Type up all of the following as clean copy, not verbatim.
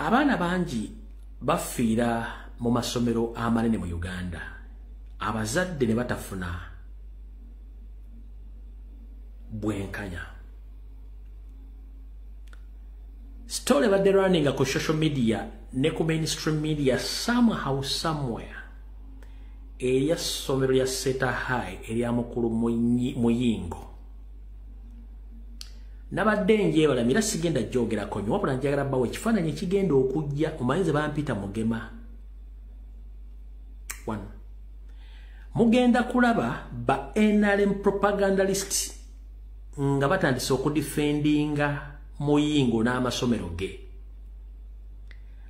Abaana bangi bafiira mu masomero amanene mu Uganda. Abazadde ne batafuna bwenkanya. Story badde running ku social media ne ku mainstream media somehow somewhere. Eya somero ya Seta High eya mukulu Muyingo. Nabadde njebala mira sigenda jogera konyo wapula njagala bawe kifaananyi kigenda okujja omanyize bampita Mugema. 1. Mugenda kulaba ba NRM propagandalist nga batandise okudefendinga Muyingo n'amasomero ge.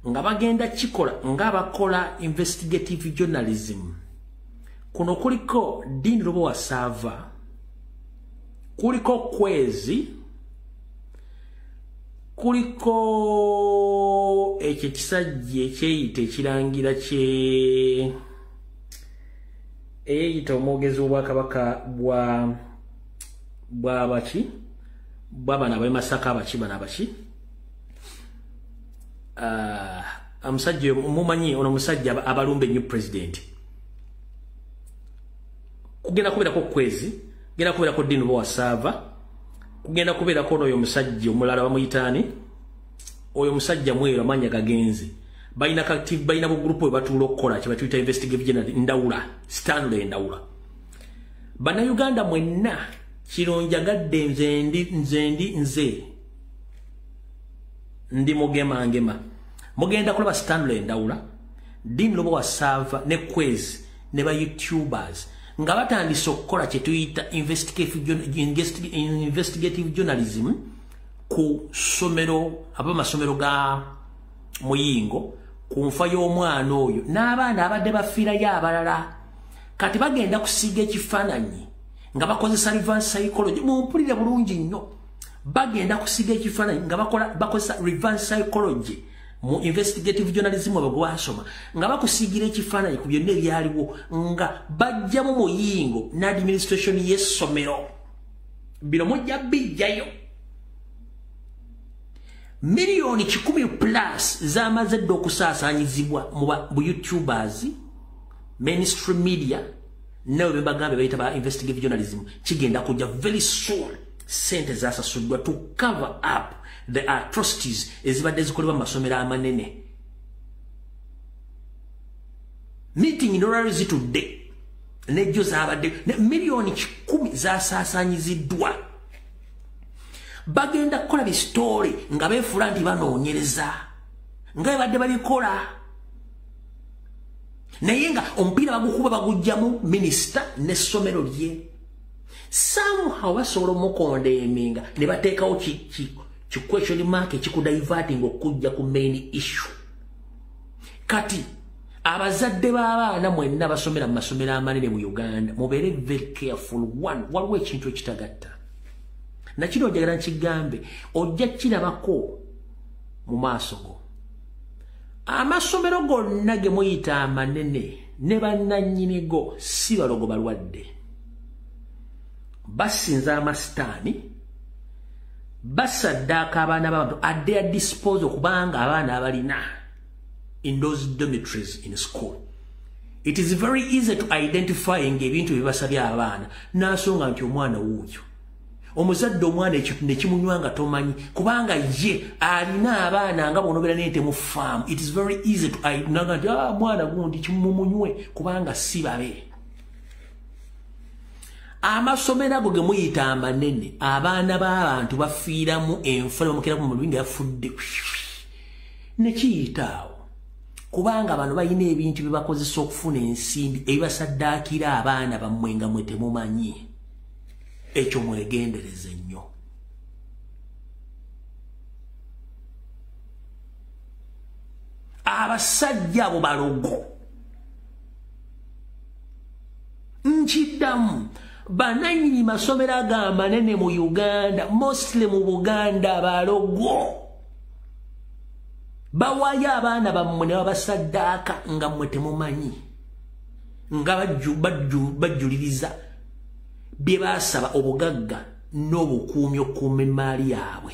Nga bagenda kikola nga bakola investigative journalism. Kuno kuliko Dean Robo wa Sava, kuliko Kwezi, kuliko ekisajje ekyeyita ekirangira kye eyita omwogezi w'Obwakabaka bwa baki bw'abaana ab'e Masaka abaki bana abaki omusajja mumanyi ono musajja abalumba new president. Kugenda kubeerako Kwezi, kugenda kubeerako Dean Robo wa Sava, kugenda kubeerako n'oyo omusajja omulala bamuyitaani oyo omusajja mweru amanya gagenzi balina active balina bu group we batuula okukola kye batuyita investigative general Ndawula Stanley Ndawula. Bana Uganda mwenna kironjagadde nze ndi Mugema ngema mugenda kulaba Stanley Ndawula, Dean Robo wa Sava ne Kwezi ne ba YouTubers nga batandise okukola kye tuyita investigative journalism ku somero abamasomero ga Muyingo ku nfa y'omwana oyo n'abaana abadde bafiirayo abalala. Kati bagenda kusiiga ekifaananyi nga bakozesa reverse psychology. Mumpulire bulungi nnyo, bagenda kusiiga ekifaananyi nga bakozesa reverse psychology mu investigative journalism abagwasoma nga bakusiigira ekifaananyi ku byonna ebyaliwo nga bajjamu Muyingo n'administration y'essomero. Bino mujja bijjayo milioni 10 plus zamaze dde okusaasaanyizibwa mu YouTubers, mainstream media nawe bebagambe bayita ba investigative journalism. Kigenda kujja very soon sente zasasuddwa to cover up the atrocities ezibadde zikolebwa mu masomero amanene. Meeting in Orarizi today nejjo zabadde milioni 10 zasaasaanyiziddwa. Bagenda kukola bi story nga beefula nti banoonyereza nga badde balikola naye nga omupiira bagukuba bagujjamu minisita n'essomero lye. Somehow basobola omukondeeminga ne bateekawo ki question mark ekikudiverting okujja ku main issue. Kati abazadde b'abaana mwenna basomera mu masomero amanene mu Uganda mubeere very careful. Waliwo ekintu ekitagatta nakino njagala nkigambe ojja kirabako mu maaso go. Amasomero gonna ge muyita amanene ne bannannyini go si balogo balwadde, basinza amasitaani, basaddaaka abaana b'abantu at their disposal kubanga abaana abalina in those dormitories in school. It is very easy to identify ebintu bibasabye abaana n'asonga nti omwana wuuyo omuzadde omwana ekintu ne kimunywanga tomanyi kubanga ye alina abaana nga bonobera nente mu farm. It is very easy to identify nti mwana gundi kimumunywe kubanga si babe. Amasomero ago ge muyita amanene abaana b'abantu bafiiramu enfula bamukiraku mu lwinga yafudde ne kiyitaawo kubanga bano balina ebintu bye bakozesa okufuna ensimbi ebibasaddaakira abaana bammwe nga mwe temumanyi. Ekyo mwegendereze nnyo. Abasajja abo balogo nkiddamu bananyini masomero amanene mu Uganda, mostly mu Buganda balogo bawaayo abaana bammwe ne babasaddaaka nga mmwe temumanyi nga bajjuliriza bye basaba obugagga n'obukuumi okuuma emaali yaabwe.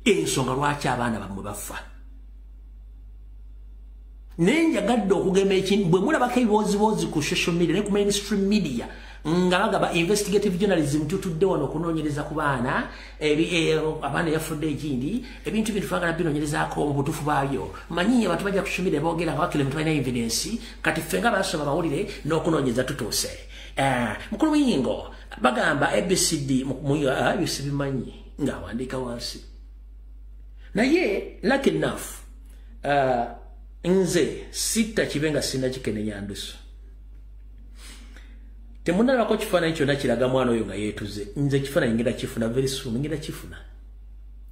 Ensonga lwaki abaana bammwe bafa nenjagadde okugema ekintu bwe mulabako ebiwoziwozi ku social media ne ku mainstream media nga bagaba investigative journalism tutudde wano okunoonyereza ku baana abaana yafudde ekindi ebintu bintu twagala binoonyerezaako mu butuufu baabyo manyiye abantu bajja ku social media boogera nga bakile balina evidence kati ffe nga basoma bawulire n'okunoonyereza tutuuse mukulu muyingo bagamba abcd bisibimanyi ng'awandiika wansi naye lucky enough nze sitta kibe nga sina kikenenya ndusu temunalako kifaananyi kyonna kiraga mwana oyo nga yeetuze nze kifaananyi ngenda kifuna very soon ngenda kifuna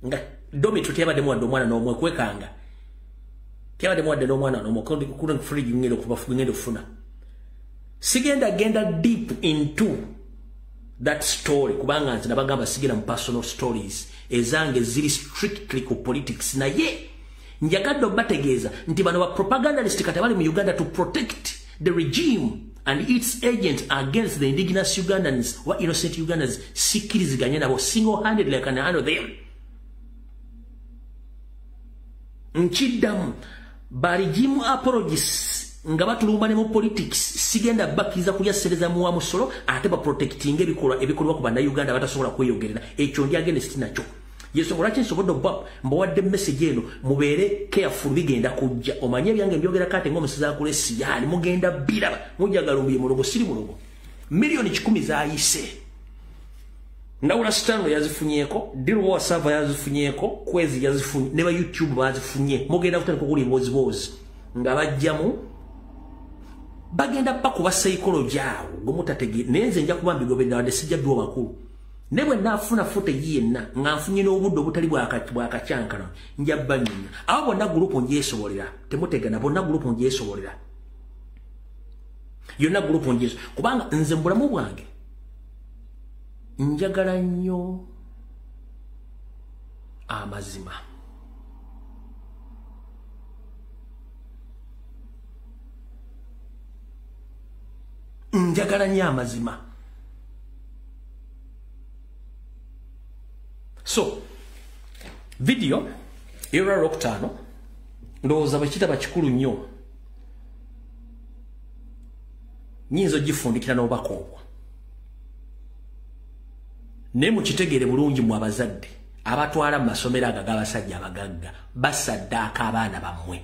nga domi tutyabadde muwadde omwana n'omwe kwekanga tyabadde muwadde n'omwana n'omwe kuna fridge ngenda okufuna sigenda genda deep into that story kubanga nze nabagamba sigenda mu personal stories ezange ziri strictly ku politics naye njagadde obategeeza nti bano ba propagandalist kati bali mu Uganda to protect the regime and its agents against the indigenous Ugandans or innocent Ugandans sikkiriziganye nabo single-handedly I can handle them. Nchiddamu barigimu apologies nga batulumba ne mu politics sigenda bakkiriza kulyasereza mu wa musolo ate ba protecting ebikolwa ku banda Uganda batasobola kweyogerera ekyo ndi agende sinakyo. Yesu ngolaki nsobodde obba mbawadde message eno mubeere careful bigenda kujja omanye byange mbyogera kate ng'omusiza akule siyani mugenda biraba mujjagala ombuye mulogo siri mulogo milioni 10 zaayise ndawula Stanlo yazifunyeeko Diru wa Sava yazifunyeeko Kwezi yazifunye ne ba YouTube bazifunye mugenda kutandika okuli mbozibozi nga bajjamu bagenda bakuba psychology awo gomutategere nenze nja kuba mbigobedde wadde sijja biwo makulu nebwe nafuna foto yenna nga nfunye n'obudde obutali bwakacyankana njabba nnyina abo bonna gurupu njeesobolera temutegana bonna gurupu njeesobolera yonna gurupu njeesobolera kubanga nze mu bulamu bwange njagala nnyo amazima njagala nnyo amazima. So, video era roktano ndowooza bakita bakikulu nnyo nyinza ogifundikira n'obubaka obwo naye mukitegere bulungi mu abazadde abatwala mu masomero ago g'abasajja abagagga basaddaaka abaana bammwe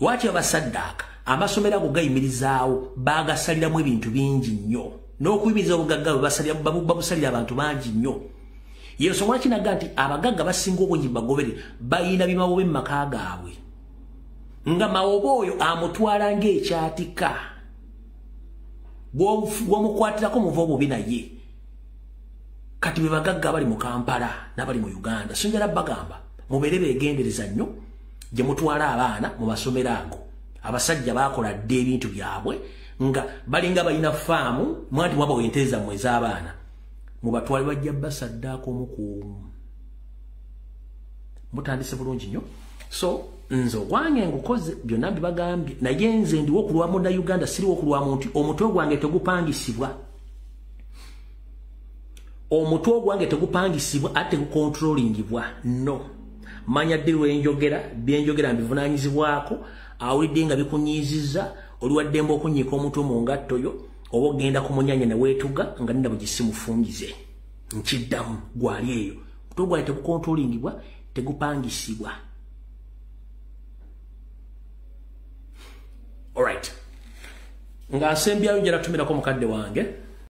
lwaki abasaddaaka amasomero ago gayimirizaawo bagasaliramu ebintu bingi nnyo n'okuyimiriza obugagga babusalira abantu bangi nnyo yensonga kinaga nti abagagga basinga obungi bagobere bayina bimawobe mu maka gaabwe nga mawobe oyo amutwala ng'ekyatika bw'omukwatirako muva obubi naye kati be bagagga bali mu Kampala n'abali mu Uganda so njala bagamba mubeere beegendereza nnyo gye mutwala abaana mu masomero ago abasajja baakola dde ebintu byabwe nga balinga balina faamu mwanti mwaba wenteeza mmwe ez'abaana mubatwale bajja basaddaako omukuumu mutandise bulungi nnyo so nze ogwange ngukoze byonna bibagambye naye nze ndiwo okulwa munda Uganda siriwo okulwamu nti omutwe gwange tegupangisibwa omutwe gwange tegupangisibwa ate gukontrolingibwa no manya ddi lwenjogera byenjogera mbivunaanyizibwako awulidde nga bikunyiizizza oliwaddemba okunyiika omutwe mu ngatto yo oba ogenda ku munyanya ne weetuga nga nina bugisimufungize nkiddamu gwali eyo omutwe gwange tegukontrolingibwa tegupangisibwa. Alright nga nsembyayo njala tumirako mukadde wange